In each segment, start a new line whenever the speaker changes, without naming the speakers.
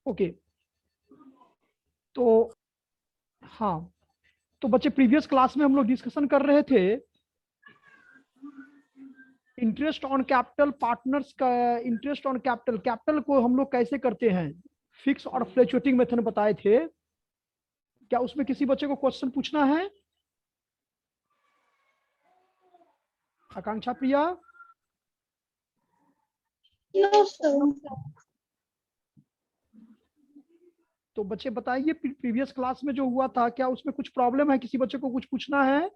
Okay, तो हाँ, तो बच्चे प्रीवियस क्लास में हम लोग डिस्कशन कर रहे थे इंटरेस्ट ऑन कैपिटल पार्टनर्स का। इंटरेस्ट ऑन कैपिटल, कैपिटल को हम लोग कैसे करते हैं, फिक्स और फ्लक्चुएटिंग मेथड बताए थे। क्या उसमें किसी बच्चे को क्वेश्चन पूछना है? आकांक्षा प्रिया?
No sir.
तो बच्चे बताइए प्रीवियस क्लास में जो हुआ था क्या उसमें कुछ प्रॉब्लम है, किसी बच्चे को कुछ पूछना है?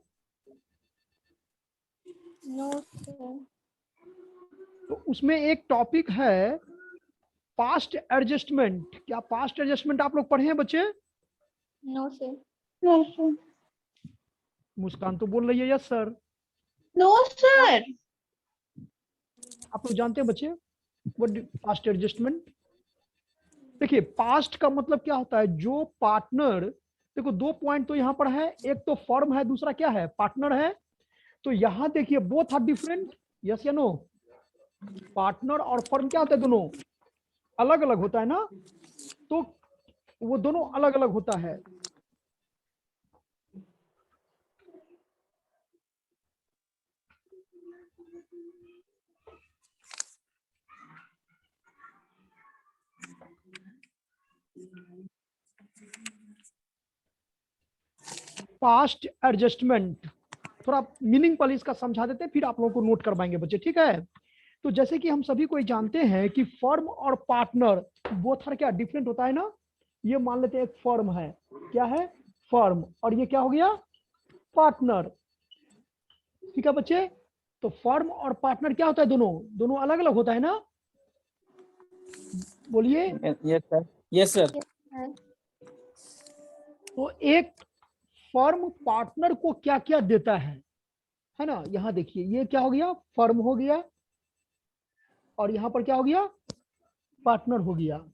No sir.
तो उसमें एक टॉपिक है पास्ट एडजस्टमेंट। क्या पास्ट एडजस्टमेंट आप लोग पढ़े हैं बच्चे?
No sir. No sir.
Muskan तो बोल रही है यस सर।
No sir.
आप लोग जानते हैं बच्चे व्हाट पास्ट एडजस्टमेंट? देखिए पास्ट का मतलब क्या होता है, जो पार्टनर, देखो दो पॉइंट तो यहाँ पर है, एक तो फर्म है, दूसरा क्या है, पार्टनर है। तो यहाँ देखिए बोथ आर डिफरेंट, यस या नो? पार्टनर और फर्म क्या होता है, दोनों अलग अलग होता है ना, तो वो दोनों अलग अलग होता है। पास्ट एडजस्टमेंट थोड़ा मीनिंग पहले इसका समझा देते हैं, फिर आप लोगों को नोट करवाएंगे बच्चे, ठीक है? तो जैसे कि हम सभी को जानते हैं कि फर्म और पार्टनर बोथ आर क्या डिफरेंट होता है ना। ये मान लेते हैं एक फर्म है, क्या है, फर्म, और ये क्या हो गया, पार्टनर। ठीक है बच्चे? तो फर्म और पार्टनर क्या होता है, दोनों दोनों अलग अलग होता है ना, बोलिए।
Yes sir. Yes sir.
तो एक फर्म पार्टनर को क्या क्या देता है ना, यहाँ देखिए ये क्या हो गया, फर्म हो गया, और यहाँ पर क्या हो गया, पार्टनर हो गया।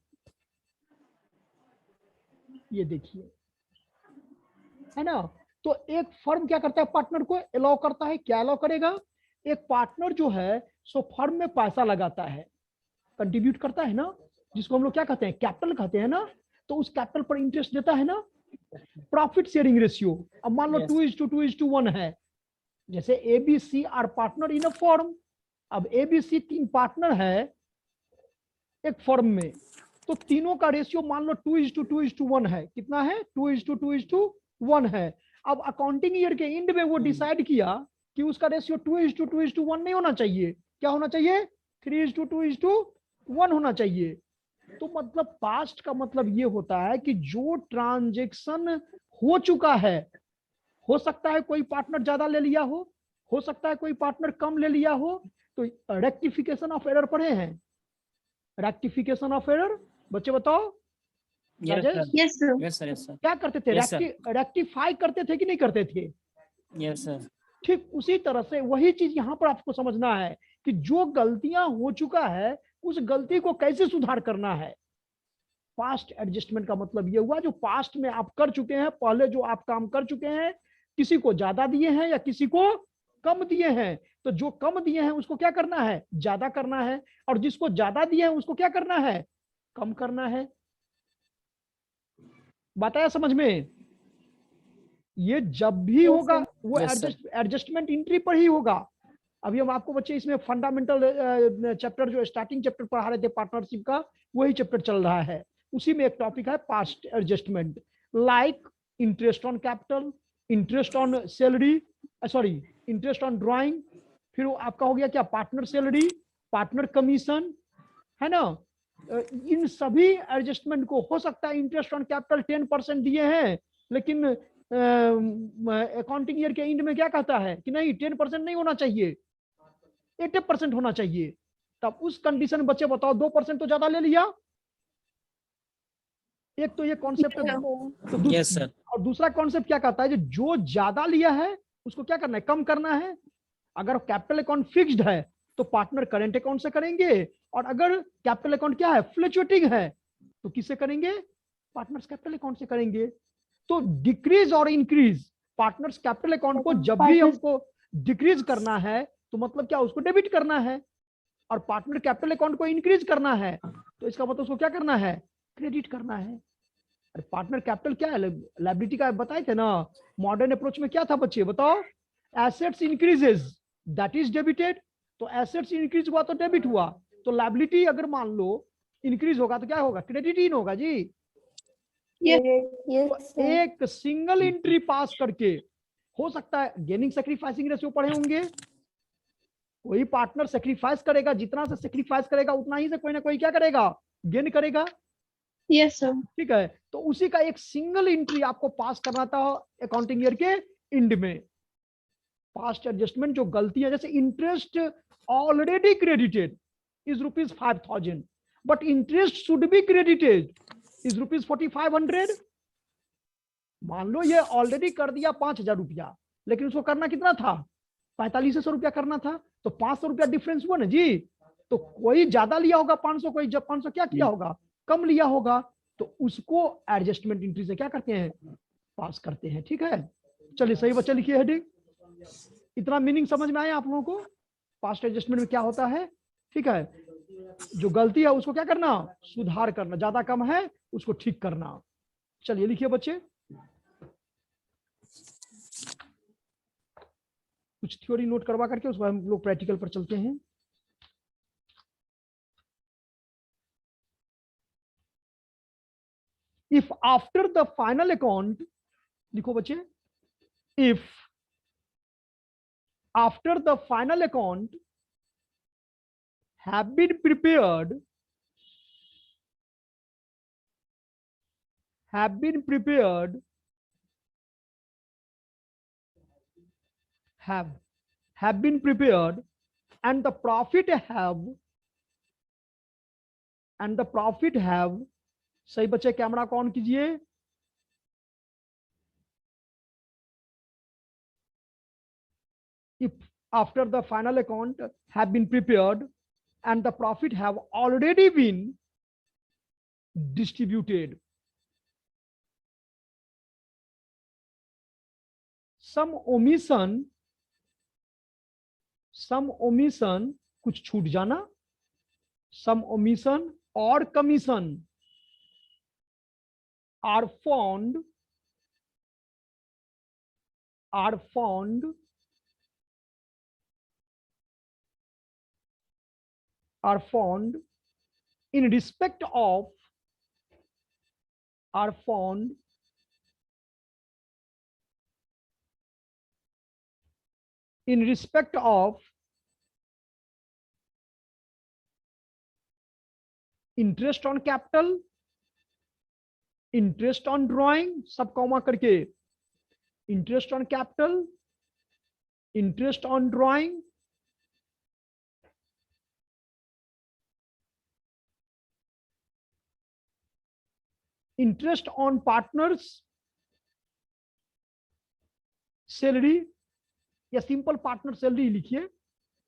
ये देखिए, है ना। तो एक फर्म क्या करता है, पार्टनर को अलाउ करता है, क्या अलाउ करेगा, एक पार्टनर जो है सो फर्म में पैसा लगाता है, कंट्रीब्यूट करता है ना, जिसको हम लोग क्या कहते हैं, कैपिटल कहते हैं ना। तो उस कैपिटल पर इंटरेस्ट देता है ना। प्रॉफिट शेयरिंग रेशियो, अब मान लो
Yes.
2:1 है, जैसे ABC are partner in a firm. अब ABC तीन पार्टनर है एक फर्म में, तो तीनों का रेशियो मान लो 2:1 है। कितना है, 2:1 है। अब अकाउंटिंग ईयर के एंड में वो डिसाइड किया कि उसका रेशियो 2:2 नहीं होना चाहिए, क्या होना चाहिए, 3:2 होना चाहिए। तो मतलब पास्ट का मतलब ये होता है कि जो ट्रांजेक्शन हो चुका है, हो सकता है कोई पार्टनर ज्यादा ले लिया हो सकता है कोई पार्टनर कम ले लिया हो। तो रेक्टिफिकेशन ऑफ एरर पढ़े हैं, रेक्टिफिकेशन ऑफ एरर, बच्चे बताओ।
Yes
Rajesh,
sir.
Yes sir.
Yes sir. Yes sir.
क्या करते थे,
Yes, sir.
रेक्टिफाई करते थे कि नहीं करते थे?
Yes sir.
ठीक उसी तरह से वही चीज यहाँ पर आपको समझना है कि जो गलतियां हो चुका है उस गलती को कैसे सुधार करना है। पास्ट एडजस्टमेंट का मतलब ये हुआ जो पास्ट में आप कर चुके हैं, पहले जो आप काम कर चुके हैं, किसी को ज्यादा दिए हैं या किसी को कम दिए हैं, तो जो कम दिए हैं उसको क्या करना है, ज्यादा करना है, और जिसको ज्यादा दिए हैं उसको क्या करना है, कम करना है। बताया समझ में? ये जब भी
Yes,
होगा
sir.
वो
Yes, sir.
एडजस्टमेंट एंट्री पर ही होगा। अभी हम आपको बच्चे इसमें फंडामेंटल चैप्टर जो स्टार्टिंग चैप्टर पढ़ा रहे थे पार्टनरशिप का, वही चैप्टर चल रहा है। उसी में एक टॉपिक है past adjustment, like interest on capital, interest on salary, sorry interest on drawing, फिर वो आपका हो गया क्या, पार्टनर सैलरी, पार्टनर कमीशन, है ना। इन सभी एडजस्टमेंट को हो सकता है इंटरेस्ट ऑन कैपिटल 10% दिए हैं, लेकिन अकाउंटिंग ईयर के एंड में क्या कहता है कि नहीं 10% नहीं होना चाहिए, 80% होना चाहिए। तब उस कंडीशन बच्चे बताओ 2% तो ज्यादा ले लिया। एक तो ये कॉन्सेप्ट है, तो
Yes sir.
और दूसरा कॉन्सेप्ट क्या कहता है, जो ज्यादा लिया है उसको क्या करना है, कम करना है। अगर कैपिटल अकाउंट फिक्स्ड है तो पार्टनर करेंट अकाउंट से करेंगे, और अगर कैपिटल अकाउंट क्या है, फ्लक्चुएटिंग है, तो किससे करेंगे, पार्टनर्स कैपिटल अकाउंट से करेंगे। तो डिक्रीज और इंक्रीज, पार्टनर्स कैपिटल अकाउंट को जब भी हमको डिक्रीज करना है तो मतलब क्या, उसको डेबिट करना है, और पार्टनर कैपिटल अकाउंट को इंक्रीज करना है तो इसका मतलब उसको क्या करना है, क्रेडिट करना है। अरे पार्टनर कैपिटल क्या है, लायबिलिटी का बताए थे ना। मॉडर्न अप्रोच में क्या था बच्चे बताओ, assets increases that is debited, तो एसेट्स इंक्रीज हुआ तो डेबिट हुआ, तो लायबिलिटी अगर मान लो इंक्रीज होगा तो क्या होगा, क्रेडिट ही होगा जी। तो एक सिंगल एंट्री पास करके हो सकता है, गेनिंग सैक्रिफाइसिंग रेशियो पढ़े होंगे, कोई पार्टनर सेक्रीफाइस करेगा, जितना से सेक्रीफाइस करेगा उतना ही से कोई ना कोई क्या करेगा, गेन करेगा।
Yes sir.
ठीक है, तो उसी का एक सिंगल एंट्री आपको पास करना था अकाउंटिंग ईयर के एंड में। पास्ट एडजस्टमेंट जो गलती है, जैसे interest already credited is ₹5,000 but interest should be credited is ₹4,500। मान लो ये ऑलरेडी कर दिया ₹5,000, लेकिन उसको करना कितना था, 4500 रुपया करना था, तो 500 रुपया डिफरेंस हुआ ना जी। तो कोई ज्यादा लिया होगा 500, कोई जब 500 क्या किया होगा, कम लिया होगा, तो उसको एडजस्टमेंट एंट्री से क्या करते हैं, पास करते हैं। ठीक है, चलिए सही बच्चा लिखिए हेडिंग। इतना मीनिंग समझ में आया आप लोगों को, पास्ट एडजस्टमेंट में क्या होता है। ठीक है, जो गलती है उसको क्या करना, सुधार करना, ज्यादा कम है उसको ठीक करना। चलिए लिखिए बच्चे, कुछ थ्योरी नोट करवा करके उसके बाद हम लोग प्रैक्टिकल पर चलते हैं। If after the final account, लिखो बच्चे, if after the final account have been prepared have been prepared have been prepared and the profit have सही बच्चे कैमरा ऑन कीजिए। if after the final account have been prepared and the profit have already been distributed, some omission कुछ छूट जाना, some omission or commission are found in respect of interest on capital, interest on drawing, सब comma करके, interest on capital, interest on drawing, interest on partners salary, या simple partner salary लिखिए,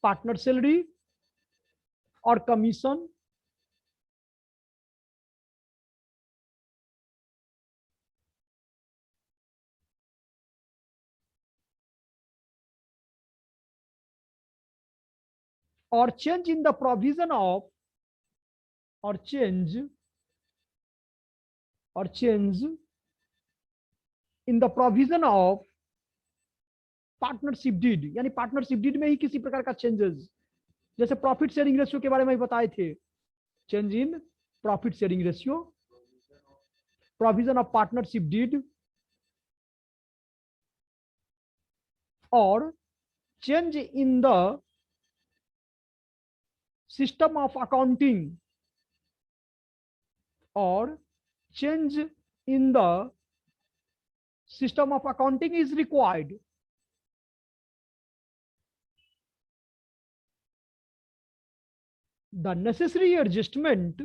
partner salary और commission, और change in the provision of change in the provision of partnership deed, यानी partnership deed में ही किसी प्रकार का चेंजेस, जैसे प्रॉफिट शेयरिंग रेशियो के बारे में बताए थे, change in profit sharing ratio, provision of partnership deed, और change in the system of accounting, और change in the system of accounting is required. The necessary adjustment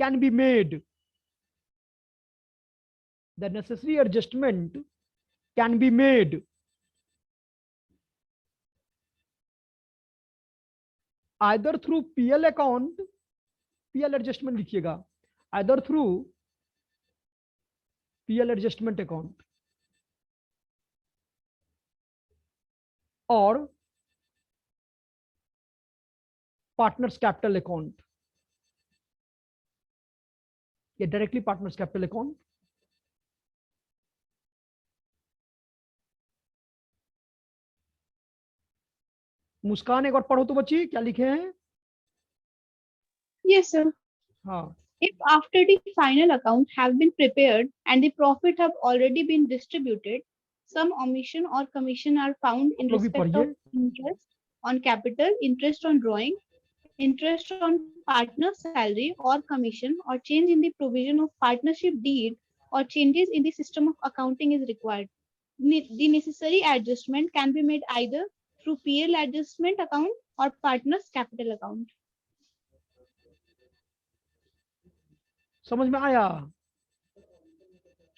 can be made. The necessary adjustment can be made either through PL account, PL adjustment लिखिएगा, either through PL adjustment account और partners capital account, ये directly partners capital account. मुस्कान एक बार पढ़ो तो बच्ची, क्या लिखे हैं?
Yes, sir.
हाँ,
If after the final account have been prepared and the profit have already been distributed, some omission or commission are found in
लोग भी
respect
पढ़िए।
of interest on capital, interest on drawing, interest on partner salary or commission, or change in the provision of partnership deed, or changes in the system of accounting is required. The necessary adjustment can be made either through PL adjustment account or partners capital account.
समझ में आया?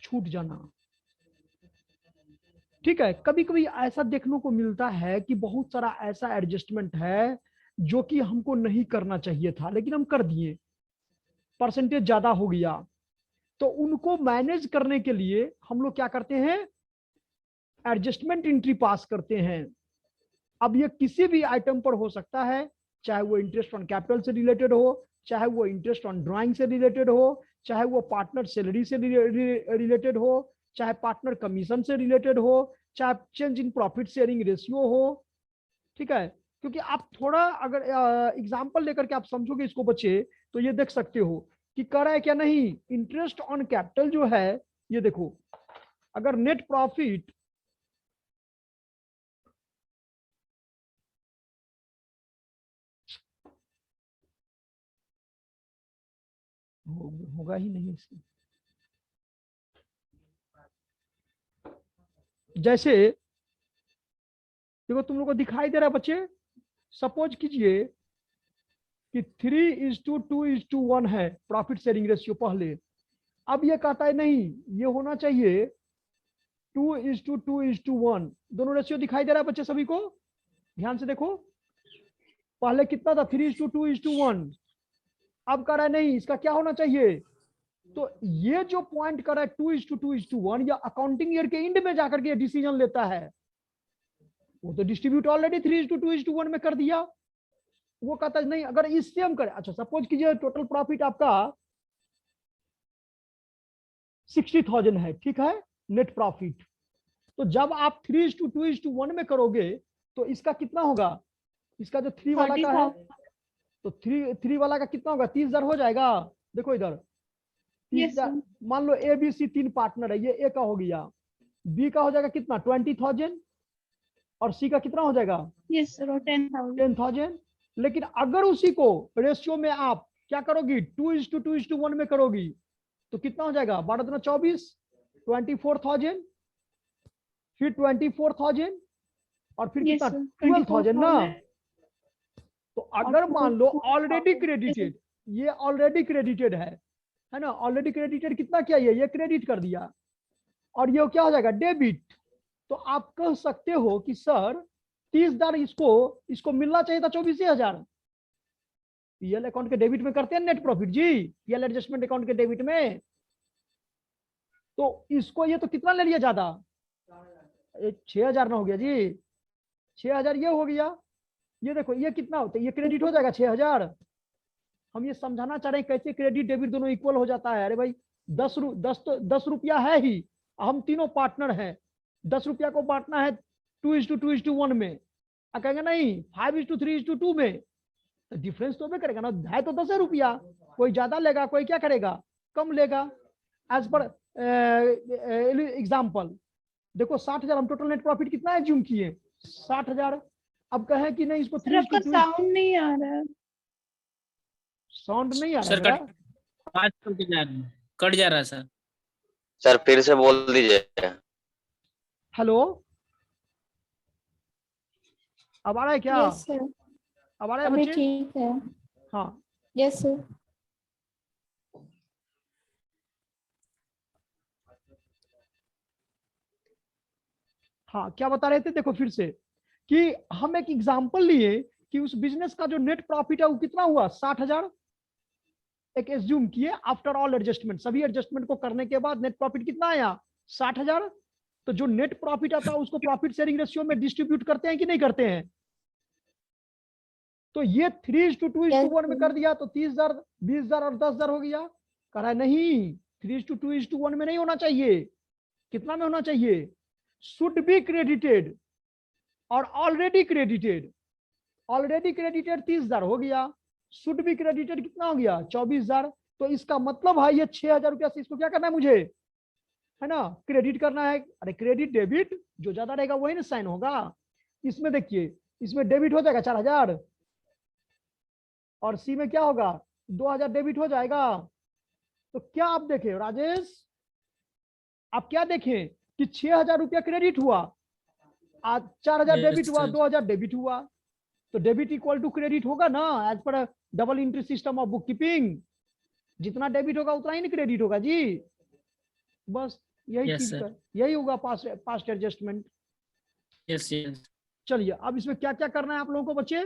छूट जाना, ठीक है। कभी कभी ऐसा देखने को मिलता है कि बहुत सारा ऐसा एडजस्टमेंट है जो कि हमको नहीं करना चाहिए था, लेकिन हम कर दिए, परसेंटेज ज्यादा हो गया। तो उनको मैनेज करने के लिए हम लोग क्या करते हैं? एडजस्टमेंट एंट्री पास करते हैं। अब ये किसी भी आइटम पर हो सकता है, चाहे वो इंटरेस्ट ऑन कैपिटल से रिलेटेड हो, चाहे वो इंटरेस्ट ऑन ड्राइंग से रिलेटेड हो, चाहे वो पार्टनर सैलरी से रिलेटेड हो, चाहे पार्टनर कमीशन से रिलेटेड हो, चाहे change in profit sharing ratio हो, ठीक है। क्योंकि आप थोड़ा अगर एग्जांपल लेकर के आप समझोगे इसको बच्चे, तो ये देख सकते हो कि कर रहा है क्या नहीं। इंटरेस्ट ऑन कैपिटल जो है, ये देखो, अगर नेट प्रॉफिट होगा ही नहीं इसमें, जैसे देखो तुम लोग को दिखाई दे रहा है बच्चे, सपोज कीजिए कि 3:2:1 है प्रॉफिट शेयरिंग रेशियो पहले। अब ये कहता है नहीं, ये होना चाहिए 2:2:1। दोनों रेशियो दिखाई दे रहा है बच्चे सभी को? ध्यान से देखो, पहले कितना था? 3:2:1। अब कह रहा है नहीं, इसका क्या होना चाहिए? तो ये जो पॉइंट कर रहा है 2:2:1, या अकाउंटिंग ईयर के एंड में जाकर के डिसीजन लेता है। वो तो डिस्ट्रीब्यूट ऑलरेडी 3:2:1 में कर दिया। वो कहता है नहीं, अगर इससे हम करें, अच्छा सपोज कीजिए टोटल प्रॉफिट आपका 60,000 है, ठीक है, नेट प्रॉफिट। तो जब आप 3:2:1 में करोगे तो इसका कितना होगा? इसका जो 3 वाला का है, तो 3 वाला का कितना होगा? 30,000 हो जाएगा। देखो इधर 30,000। मान लो ए बी सी 3 पार्टनर है, ये ए का हो गया, बी का हो जाएगा कितना? 20,000, और सी का कितना हो जाएगा?
Yes, sir. 10,000.
10,000। लेकिन अगर उसी को रेशियो में आप क्या करोगी? 2:2:1 में करोगी तो कितना हो जाएगा? 12×24, 24,000, फिर 24,000, और फिर
Yes,
कितना?
sir.
12,000 ना।
24,000.
तो अगर मान लो ऑलरेडी क्रेडिटेड, ये ऑलरेडी क्रेडिटेड है ना, ऑलरेडी क्रेडिटेड कितना किया? ये क्रेडिट कर दिया, और ये क्या हो जाएगा? डेबिट। तो आप कह सकते हो कि सर 30,000 इसको मिलना चाहिए था 24,000। पीएल अकाउंट के डेबिट में करते हैं नेट प्रॉफिट जी, पीएल एडजस्टमेंट अकाउंट के डेबिट में। तो इसको ये तो कितना ले लिया ज्यादा? 6,000 ना हो गया जी, 6,000 ये हो गया। ये देखो ये कितना होता है? ये क्रेडिट हो जाएगा 6,000। हम ये समझाना चाह रहे हैं कैसे क्रेडिट डेबिट दोनों इक्वल हो जाता है। अरे भाई 10 रुपया है ही, हम तीनों पार्टनर हैं, 10 रुपया को बांटना है 2:2:1 में। कहेंगे नहीं 5:3:2 में, तो डिफरेंस तो भी करेगा ना, है तो 10 रुपया, कोई ज्यादा लेगा, कोई क्या करेगा? कम लेगा। एज पर एग्जाम्पल देखो 60,000 हम टोटल नेट प्रॉफिट कितना एज्यूम किए? 60,000। अब कहें कि नहीं इसको
सर आपका साउंड नहीं आ रहा है।
साउंड नहीं आ
सर
रहा है?
कट जा रहा है सर।
सर फिर से बोल दीजिए।
हेलो, अब आ रहा है क्या?
Yes, sir.
अब आ रहा है
अभी
बच्चे?
ठीक है।
हाँ,
Yes, sir.
हाँ क्या बता रहे थे? देखो फिर से कि हम एक एग्जांपल लिए कि उस बिजनेस का जो नेट प्रॉफिट है वो कितना हुआ? 60,000 एक एज्यूम किए। आफ्टर ऑल एडजस्टमेंट, सभी एडजस्टमेंट को करने के बाद नेट प्रॉफिट कितना आया? 60,000। तो जो नेट प्रॉफिट आता है उसको प्रॉफिट शेयरिंग रेशियो में डिस्ट्रीब्यूट करते हैं कि नहीं करते हैं? तो ये 3:2:1 में कर दिया तो 30,000, 20,000 और 10,000 हो गया। कह रहा है नहीं, 3:2:1 में नहीं होना चाहिए। कितना में होना चाहिए? शुड बी क्रेडिटेड और ऑलरेडी क्रेडिटेड। ऑलरेडी क्रेडिटेड 30,000 हो गया, शुड बी क्रेडिटेड कितना हो गया? 24,000। तो इसका मतलब है ये 6,000 रुपया से इसको क्या करना है मुझे, है ना, क्रेडिट करना है। अरे क्रेडिट डेबिट जो ज्यादा रहेगा वही ना साइन होगा। इसमें देखिए, इसमें डेबिट हो जाएगा 4,000 और सी में क्या होगा? 2,000 डेबिट हो जाएगा। तो क्या आप देखें राजेश, आप क्या देखें कि 6,000 रुपया क्रेडिट हुआ, आज 4,000
Yes,
डेबिट हुआ,
sir.
2,000 डेबिट हुआ। तो डेबिट इक्वल टू क्रेडिट होगा ना, as per double entry system of book keeping. जितना डेबिट होगा उतना ही ना क्रेडिट होगा जी। बस यही
Yes,
चीज
sir.
का यही होगा पास्ट एडजस्टमेंट।
Yes, yes.
चलिए अब इसमें क्या क्या करना है आप लोगों को बच्चे,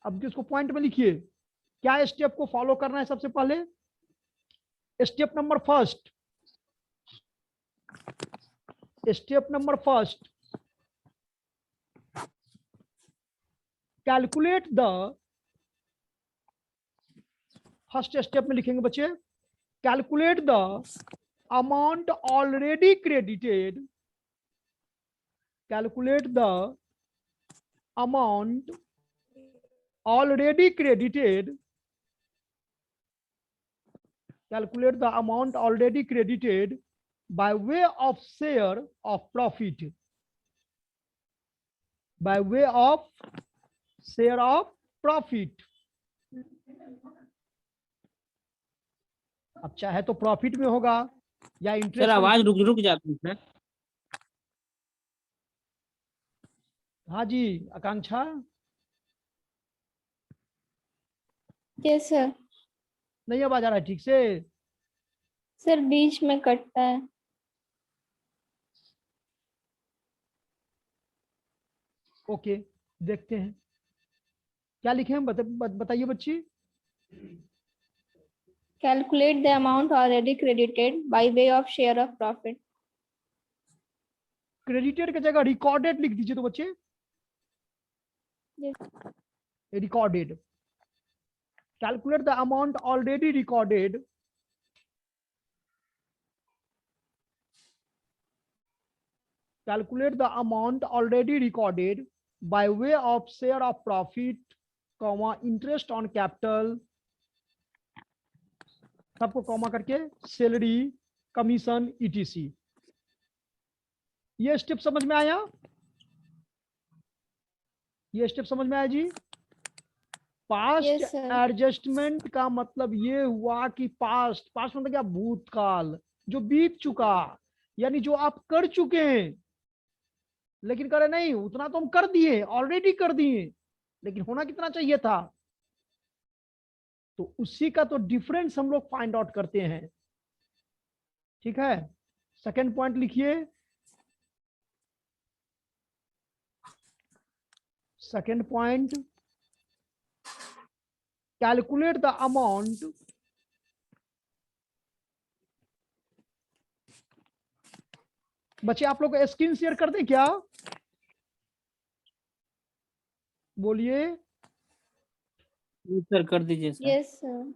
अब इसको पॉइंट में लिखिए। क्या स्टेप को फॉलो करना है? सबसे पहले step number first, step number first, calculate the, first step में लिखेंगे बच्चे, calculate the amount already credited, calculate the amount already credited, calculate the amount already credited by way of share of profit, by way of share of profit। अब चाहे तो profit में होगा या
sir
interest.
आवाज रुक जाती है सर।
हाँ जी आकांक्षा,
यस सर।
नहीं आवाज आ रहा है ठीक से?
सर बीच में कटता है।
ओके देखते हैं क्या लिखे हैं, बताइए बच्ची।
Calculate the amount already credited by way of share of profit.
Credited की जगह रिकॉर्डेड लिख दीजिए तो बच्चे, recorded. Calculate the amount already recorded calculate the amount already recorded by way of share of profit, comma interest on capital, सबको comma करके salary, commission, etc. ये step समझ में आया? ये स्टेप समझ में आया जी? Past
Yes, sir.
एडजस्टमेंट का मतलब ये हुआ कि पास्ट मतलब क्या? भूतकाल, जो बीत चुका, यानी जो आप कर चुके हैं, लेकिन करे नहीं उतना तो हम कर दिए, ऑलरेडी कर दिए, लेकिन होना कितना चाहिए था? तो उसी का तो डिफरेंस हम लोग फाइंड आउट करते हैं। ठीक है, सेकंड पॉइंट लिखिए। Second point, calculate the amount बच्चे आप लोग स्क्रीन शेयर कर दें क्या? बोलिए।
सर कर दीजिए सर।
Yes sir.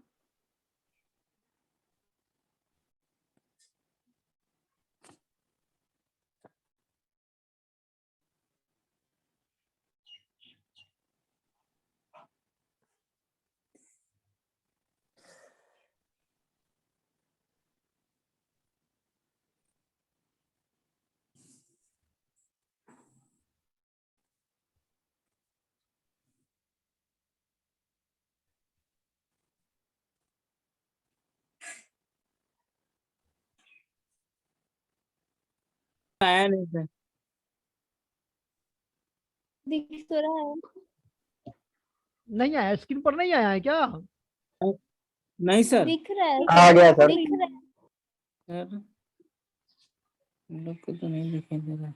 आया नहीं सर।
दिख तो रहा है।
नहीं आया, स्क्रीन पर नहीं आया है क्या?
नहीं सर।
दिख रहा है।
आ गया सर।
दिख रहा है।
सर हम लोग को तो नहीं दिखाई दे रहा।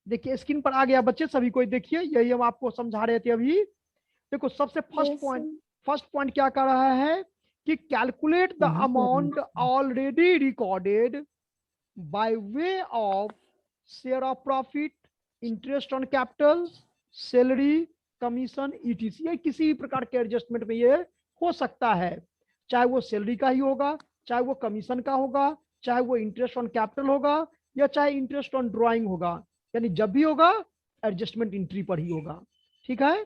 देखिए स्क्रीन पर आ गया बच्चे, सभी कोई देखिए, यही हम आपको समझा रहे थे अभी। देखो सबसे
Yes,
फर्स्ट पॉइंट क्या कर रहा है कि calculate the amount already recorded by way of share of profit, interest on capital, salary, commission, etc, किसी भी प्रकार के एडजस्टमेंट में ये हो सकता है, चाहे वो सैलरी का ही होगा, चाहे वो कमीशन का होगा, चाहे वो इंटरेस्ट ऑन कैपिटल होगा, या चाहे इंटरेस्ट ऑन ड्राइंग होगा, यानी जब भी होगा एडजस्टमेंट एंट्री पर ही होगा। ठीक है।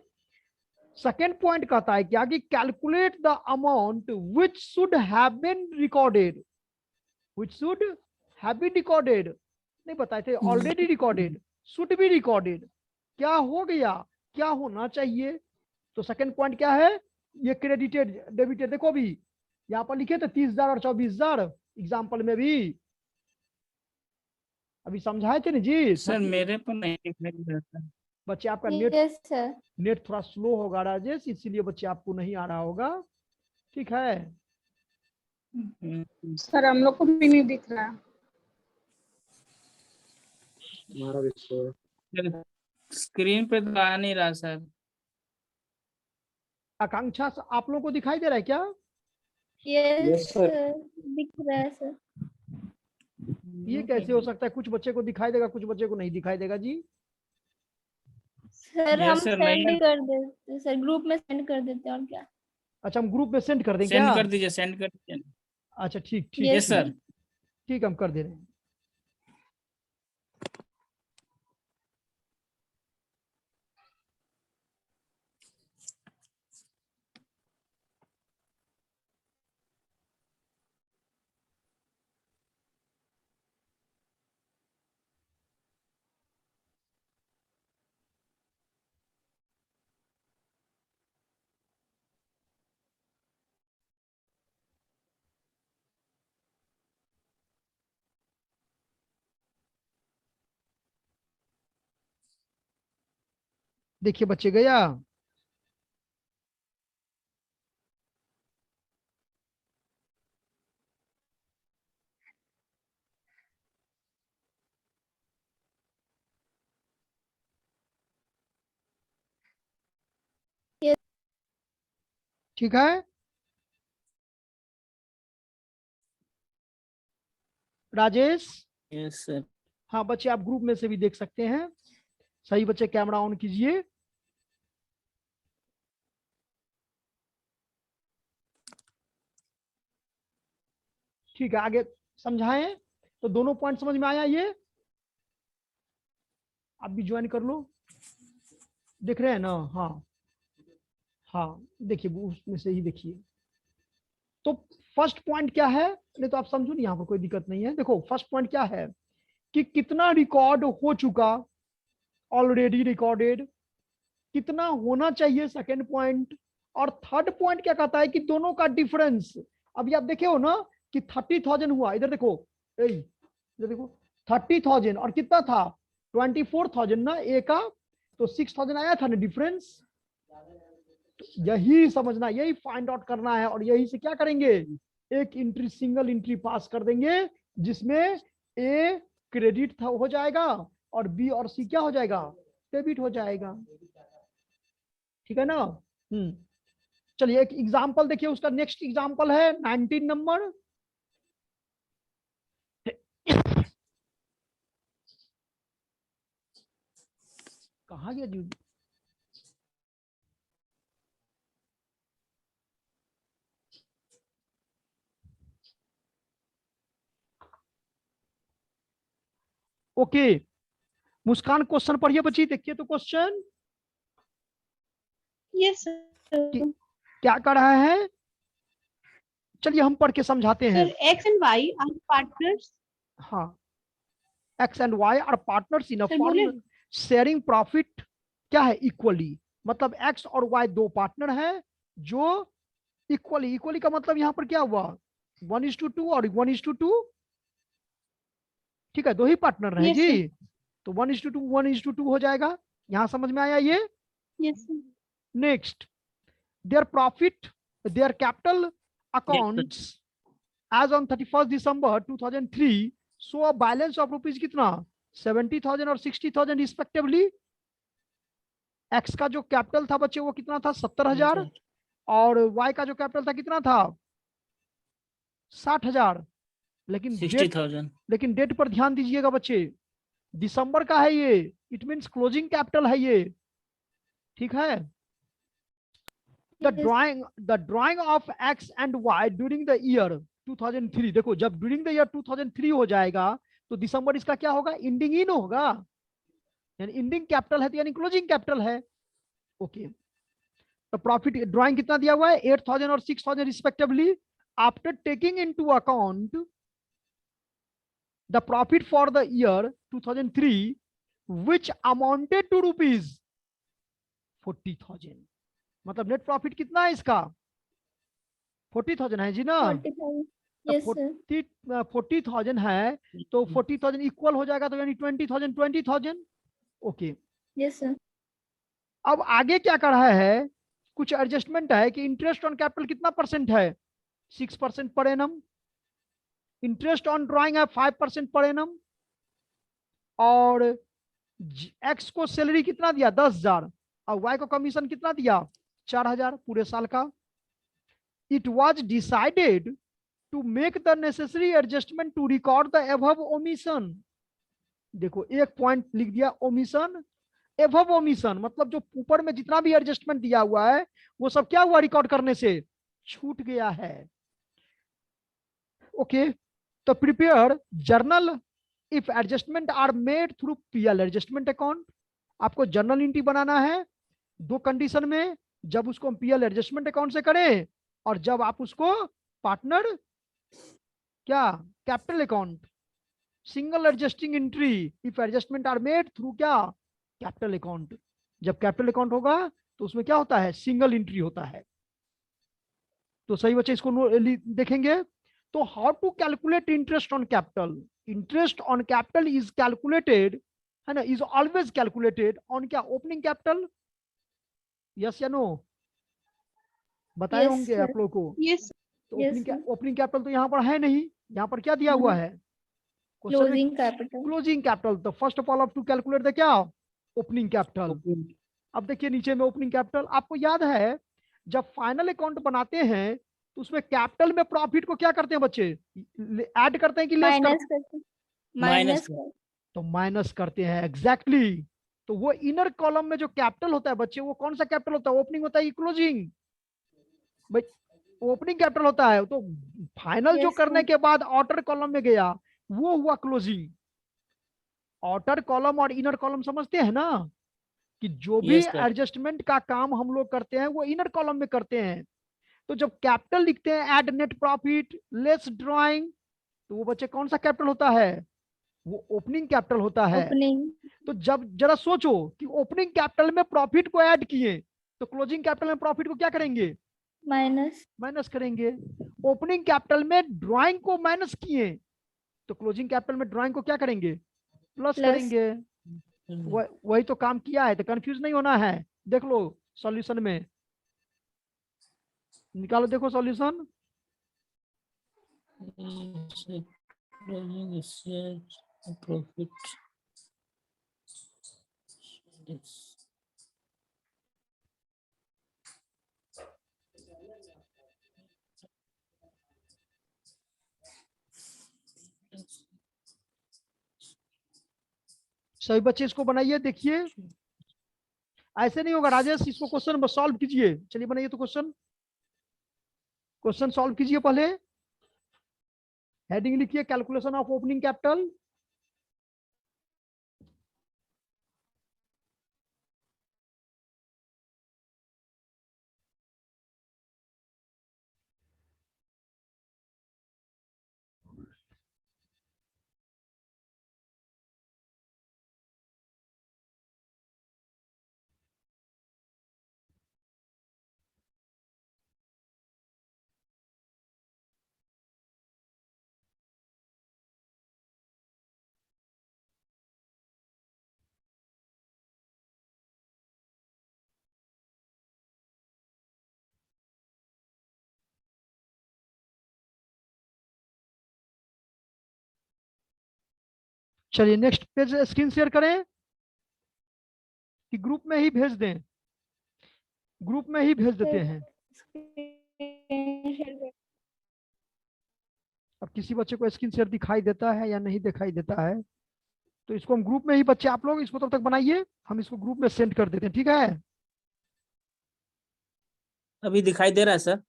सेकेंड पॉइंट कहता है क्या कि calculate the amount which should have been recorded, which should have been recorded नहीं बताए थे, already recorded, should be recorded, क्या हो गया, क्या होना चाहिए। तो सेकेंड पॉइंट क्या है, ये क्रेडिटेड डेबिटेड, देखो अभी यहाँ पर लिखे थे 30,000 और 24,000 एग्जाम्पल में भी अभी समझाए थे ना जी।
सर मेरे पर नहीं दिखाई दे रहा।
बच्चे आपका नेट
Yes, sir.
नेट थोड़ा स्लो होगा राजेश, इसीलिए बच्चे आपको नहीं आ रहा होगा। ठीक है।
सर हम लोग को भी नहीं दिख रहा।
स्क्रीन पे तो आ नहीं रहा सर।
आकांक्षा आप लोगों को दिखाई दे रहा है क्या?
Yes, sir. दिख रहा है सर।
ये कैसे हो सकता है, कुछ बच्चे को दिखाई देगा कुछ बच्चे को नहीं दिखाई देगा जी।
सर
Yes,
हम
sir, नहीं
सेंड कर देते सर, ग्रुप में सेंड कर देते हैं और क्या।
अच्छा हम ग्रुप में सेंड कर दें
सेंड
क्या?
कर दीजिए, सेंड कर दीजिए।
अच्छा ठीक ठीक
Yes,
यस सर।
ठीक, हम कर दे रहे हैं। देखिए बच्चे गया।
Yes.
ठीक है राजेश।
Yes sir.
हाँ बच्चे आप ग्रुप में से भी देख सकते हैं। सही बच्चे कैमरा ऑन कीजिए। ठीक है आगे समझाएं। तो दोनों पॉइंट समझ में आया ये? आप भी ज्वाइन कर लो। दिख रहे हैं ना? हाँ हाँ देखिए उसमें से ही देखिए। तो फर्स्ट पॉइंट क्या है, नहीं तो आप समझो नहीं, यहाँ पर कोई दिक्कत नहीं है। देखो फर्स्ट पॉइंट क्या है कि कितना रिकॉर्ड हो चुका, ऑलरेडी रिकॉर्डेड, कितना होना चाहिए, सेकंड पॉइंट। और थर्ड पॉइंट क्या कहता है कि दोनों का डिफरेंस। अभी आप देखे हो ना कि 30,000 हुआ, इधर देखो, इधर देखो 30,000 और कितना था 24,000 ना ए का, तो 6,000 आया था ना डिफरेंस। यही समझना, यही फाइंड आउट करना है, और यही से क्या करेंगे, एक एंट्री, सिंगल एंट्री पास कर देंगे जिसमें ए क्रेडिट हो जाएगा और बी और सी क्या हो जाएगा, डेबिट हो जाएगा। ठीक है ना? चलिए एक एग्जांपल देखिए, उसका नेक्स्ट एग्जांपल है 19 नंबर। कहाँ गया जी? ओके मुस्कान क्वेश्चन पढ़िए बच्ची, देखिए तो क्वेश्चन
Yes, sir.
क्या कर रहा है। चलिए हम पढ़ के समझाते हैं।
Sir, X and Y are partners.
हाँ X and Y are partners in a
Sir,
firm
बोले।
शेयरिंग प्रॉफिट क्या है, इक्वली। मतलब एक्स और वाई दो पार्टनर हैं जो इक्वली, इक्वली का मतलब यहाँ पर क्या हुआ 1:2 और 1:2। ठीक है दो ही पार्टनर हैं
Yes,
जी,
sir.
तो 1:2 1:2 हो जाएगा। यहाँ समझ में आया ये?
Yes, sir.
Next their profit, their capital accounts as on 31st December 2003 show a balance of rupees कितना 70,000 और 60,000 respectively। एक्स का जो कैपिटल था बच्चे वो कितना था 70,000 और वाई का जो कैपिटल था कितना था 60,000। लेकिन
60,000।
लेकिन डेट पर ध्यान दीजिएगा बच्चे, दिसंबर का है ये, इट मीन्स क्लोजिंग कैपिटल है ये, ठीक है। The drawing of X and Y during the year 2003, देखो जब ड्यूरिंग द ईयर 2003 हो जाएगा तो दिसंबर इसका क्या होगा, इंडिंग इन होगा, यानी इंडिंग कैपिटल है तो यानी क्लोजिंग कैपिटल है। ओके, तो प्रॉफिट ड्राइंग कितना दिया हुआ है, 8,000 और 6,000 respectively, after taking into account the profit for the year 2003 which amounted to rupees 40,000। मतलब नेट प्रॉफिट कितना है इसका, 40,000 है जी ना।
45, yes sir,
40,000 है तो 40,000 इक्वल हो जाएगा तो यानी 20,000 20,000। ओके,
yes sir,
अब आगे क्या कर रहा है, कुछ एडजस्टमेंट है कि इंटरेस्ट ऑन कैपिटल कितना परसेंट है, 6% per annum, interest on drawing है 5% पर एनम, और एक्स को सैलरी कितना दिया 10,000 और वाई को कमीशन कितना दिया 4,000 पूरे साल का। It was decided to make the necessary adjustment to record the above omission. देखो एक पॉइंट लिख दिया ओमिशन, एबव ओमिशन मतलब जो ऊपर में जितना भी एडजस्टमेंट दिया हुआ है वो सब क्या हुआ, रिकॉर्ड करने से छूट गया है। ओके, तो prepare journal if adjustment are made through PL adjustment account. आपको जर्नल एंट्री बनाना है दो कंडीशन में, जब उसको हम पीएल एडजस्टमेंट अकाउंट से करें और जब आप उसको पार्टनर क्या capital account, single adjusting entry if adjustment are made through क्या कैपिटल अकाउंट। जब कैपिटल अकाउंट होगा तो उसमें क्या होता है, सिंगल एंट्री होता है। तो सही बच्चे इसको देखेंगे। तो how to calculate interest on capital, interest on capital is calculated है ना, इज ऑलवेज कैलकुलेटेड ऑन क्या ओपनिंग कैपिटल, यस या नो, बताए
Yes,
होंगे
sir.
आप लोगों को।
Yes.
तो
Yes,
ओपनिंग कैपिटल तो यहाँ पर है नहीं, यहाँ पर क्या दिया हुआ है क्वेश्चन में,
closing capital,
क्लोजिंग कैपिटल। तो first of all to calculate the क्या ओपनिंग कैपिटल। अब देखिए नीचे में ओपनिंग कैपिटल, आपको याद है जब फाइनल अकाउंट बनाते हैं तो उसमें कैपिटल में प्रॉफिट को क्या करते हैं बच्चे, ऐड करते हैं कि लेस
minus करते, minus कर,
तो माइनस करते हैं एग्जैक्टली। तो वो इनर कॉलम में जो कैपिटल होता है बच्चे, वो कौन सा कैपिटल होता है, ओपनिंग होता है कि क्लोजिंग, भाई ओपनिंग कैपिटल होता है। तो फाइनल जो
Yes,
करने
sir.
के बाद आउटर कॉलम में गया वो हुआ क्लोजिंग। आउटर कॉलम और इनर कॉलम समझते हैं ना, कि जो भी
Yes, sir.
एडजस्टमेंट का काम हम लोग करते हैं वो इनर कॉलम में करते हैं। तो जब कैपिटल लिखते हैं add net profit less drawing, तो वो बच्चे कौन सा कैपिटल होता है, वो ओपनिंग कैपिटल होता है।
opening,
तो जब जरा सोचो कि ओपनिंग कैपिटल में प्रॉफिट को ऐड किए तो क्लोजिंग कैपिटल में प्रॉफिट को क्या करेंगे,
minus,
माइनस करेंगे। ओपनिंग कैपिटल में ड्राइंग को माइनस किए तो क्लोजिंग कैपिटल में ड्राइंग को क्या करेंगे, प्लस
Plus.
करेंगे। वही तो काम किया है, तो कंफ्यूज नहीं होना है। देख लो सॉल्यूशन में, निकालो देखो solution.
Closing shares profit. Yes.
सही बच्चे इसको बनाइए, देखिए ऐसे नहीं होगा राजेश, इसको क्वेश्चन सॉल्व कीजिए। चलिए बनाइए तो क्वेश्चन, क्वेश्चन सॉल्व कीजिए। पहले हेडिंग लिखिए कैलकुलेशन ऑफ ओपनिंग कैपिटल। चलिए नेक्स्ट पेज स्क्रीन शेयर करें कि ग्रुप में ही भेज दें, ग्रुप में ही भेज देते हैं।
screen share कर,
अब किसी बच्चे को स्क्रीन शेयर दिखाई देता है या नहीं दिखाई देता है, तो इसको हम ग्रुप में ही, बच्चे आप लोग इसको तब तक बनाइए, हम इसको ग्रुप में सेंड कर देते हैं, ठीक है।
अभी दिखाई दे रहा है सर?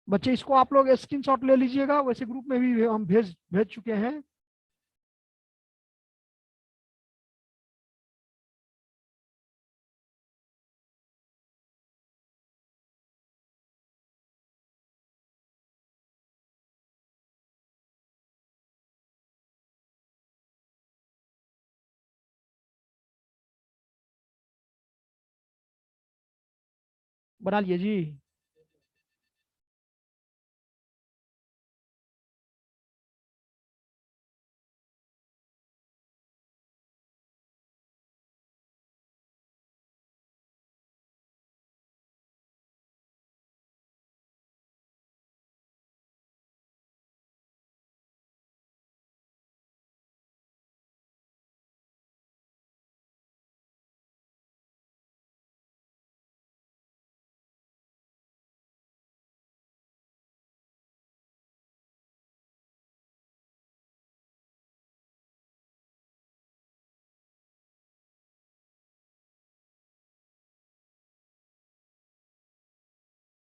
बच्चे इसको आप लोग स्क्रीनशॉट ले लीजिएगा, वैसे ग्रुप में भी हम भेज भेज चुके हैं। बना लिए जी।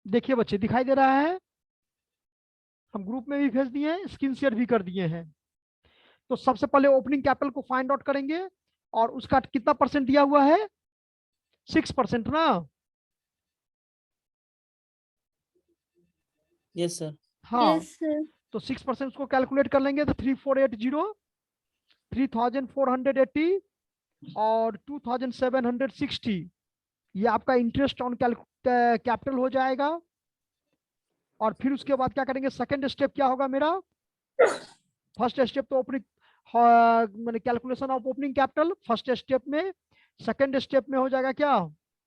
देखिए बच्चे दिखाई दे रहा है, हम ग्रुप में भी भेज दिए हैं, स्क्रीन शेयर भी कर दिए हैं। तो सबसे पहले ओपनिंग कैपिटल को फाइंड आउट करेंगे, और उसका कितना परसेंट दिया हुआ है, 6% ना।
Yes sir.
हाँ,
Yes, sir.
तो 6% उसको कैलकुलेट कर लेंगे, तो 3480, 3480 और 2760, ये आपका इंटरेस्ट ऑन कैपिटल हो जाएगा। और फिर उसके बाद क्या करेंगे, सेकंड स्टेप क्या होगा मेरा, फर्स्ट स्टेप तो ओपनिंग, मैंने calculation of opening capital first step में, सेकंड स्टेप में हो जाएगा क्या,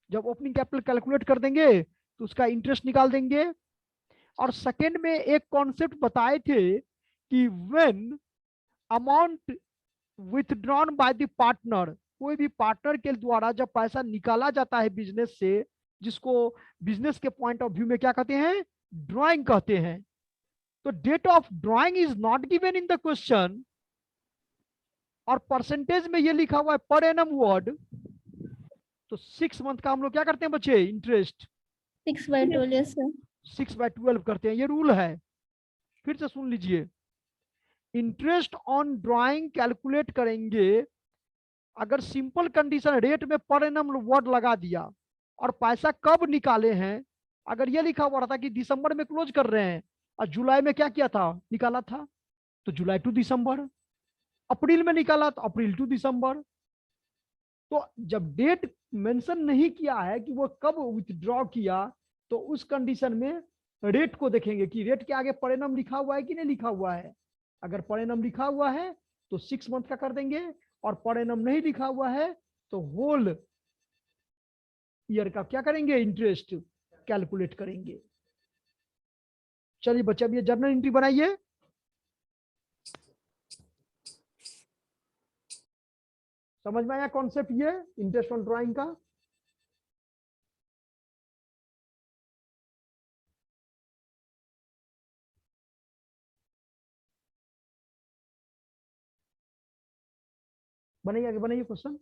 जब ओपनिंग कैपिटल कैलकुलेट कर देंगे तो उसका इंटरेस्ट निकाल देंगे। और सेकंड में एक कॉन्सेप्ट बताए थे कि when amount withdrawn by the partner, कोई भी पार्टनर के द्वारा जब पैसा निकाला जाता है बिजनेस से, जिसको बिजनेस के पॉइंट ऑफ व्यू में क्या कहते हैं, ड्राइंग कहते हैं। तो date of drawing is not given in the question, और परसेंटेज में ये लिखा हुआ है पर एनम वर्ड। तो 6 मंथ का हम लोग क्या करते हैं बच्चे, इंटरेस्ट
6/12, yes, sir.
6/12 करते हैं, ये रूल है। फिर से सुन लीजिए, इंटरेस्ट ऑन ड्राइंग कैलकुलेट करेंगे अगर सिंपल कंडीशन रेट में पर एनम वर्ड लगा दिया, और पैसा कब निकाले हैं, अगर ये लिखा हुआ था कि दिसंबर में क्लोज कर रहे हैं और जुलाई में क्या किया था, निकाला था, तो जुलाई टू दिसंबर, अप्रैल में निकाला तो अप्रैल टू दिसंबर। तो जब डेट मेंशन नहीं किया है कि वो कब विथड्रॉ किया, तो उस कंडीशन में रेट को देखेंगे कि रेट के आगे परिणाम लिखा हुआ है कि नहीं लिखा हुआ है। अगर परिणाम लिखा हुआ है तो 6 मंथ का कर देंगे, और परिणाम नहीं लिखा हुआ है तो होल ईयर का क्या करेंगे, इंटरेस्ट कैलकुलेट करेंगे। चलिए बच्चे, अब ये जर्नल एंट्री बनाइए। समझ में आया कॉन्सेप्ट ये इंटरेस्ट ऑन ड्राइंग का। बनाइए, आगे बनाइए क्वेश्चन।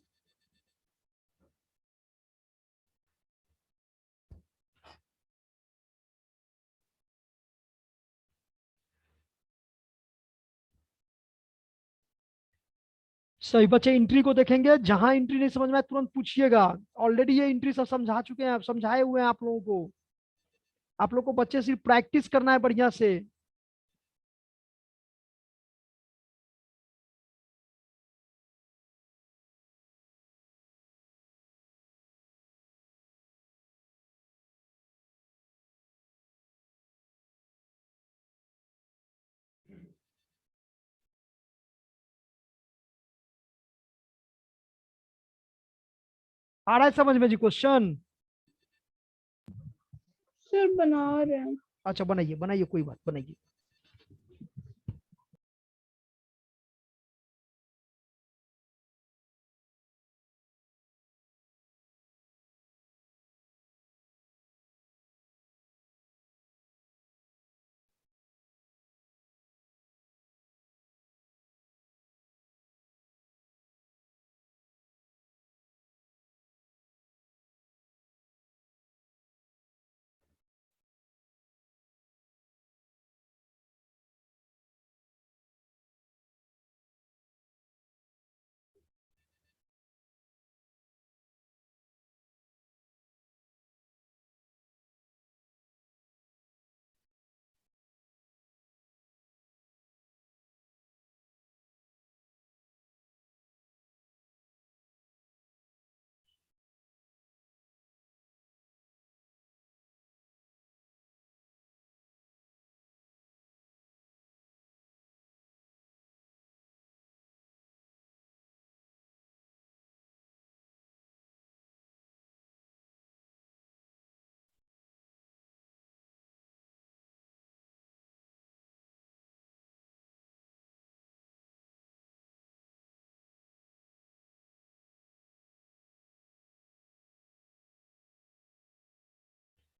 सही बच्चे, एंट्री को देखेंगे, जहां एंट्री नहीं समझ में आए तुरंत पूछिएगा। ऑलरेडी ये एंट्री सब समझा चुके हैं, समझाए हुए हैं आप लोगों को। आप लोग को बच्चे सिर्फ प्रैक्टिस करना है बढ़िया से। आ रहा है समझ में जी क्वेश्चन?
सर बना रहे हैं।
अच्छा बनाइए बनाइए, कोई बात, बनाइए।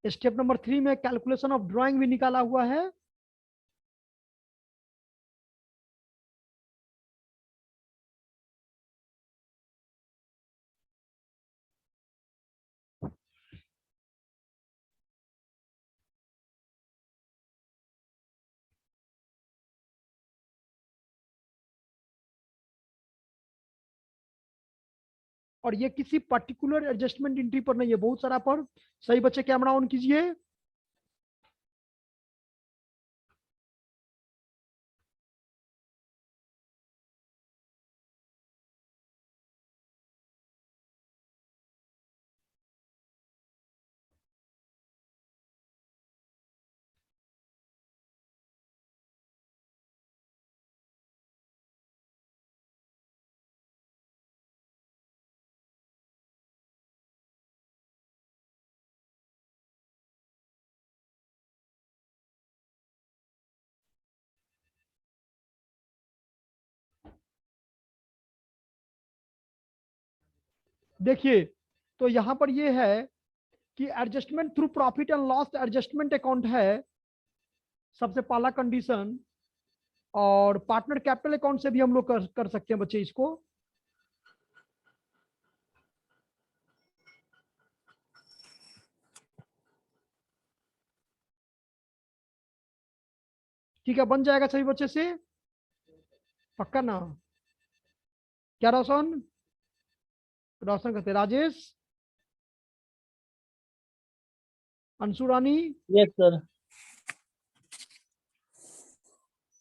स्टेप नंबर 3 में कैलकुलेशन ऑफ ड्राइंग भी निकाला हुआ है। और ये किसी पर्टिकुलर एडजस्टमेंट एंट्री पर नहीं है, बहुत सारा पर। सही बच्चे कैमरा ऑन कीजिए। देखिए, तो यहां पर ये है कि adjustment through profit and loss adjustment account है सबसे पहला कंडीशन। और पार्टनर कैपिटल अकाउंट से भी हम लोग कर सकते हैं बच्चे इसको। ठीक है, बन जाएगा सभी बच्चे से, पक्का ना? क्या रोशन? रोशन कहते राजेश, अंशु रानी,
यस सर।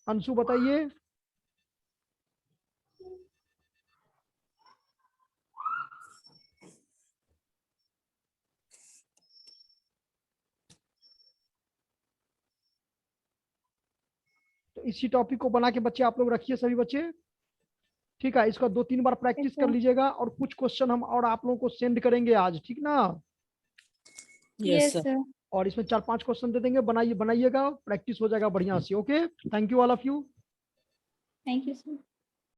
अंशु बताइए। तो इसी टॉपिक को बना के बच्चे आप लोग रखिए सभी बच्चे। ठीक है, इसका 2-3 बार प्रैक्टिस कर लीजिएगा, और कुछ क्वेश्चन हम और आप लोगों को सेंड करेंगे आज, ठीक ना?
Yes
Yes,
sir.
sir.
और इसमें 4-5 क्वेश्चन दे देंगे, बनाइएगा, प्रैक्टिस हो जाएगा बढ़िया से। Okay, thank you all of you.
Thank you, sir.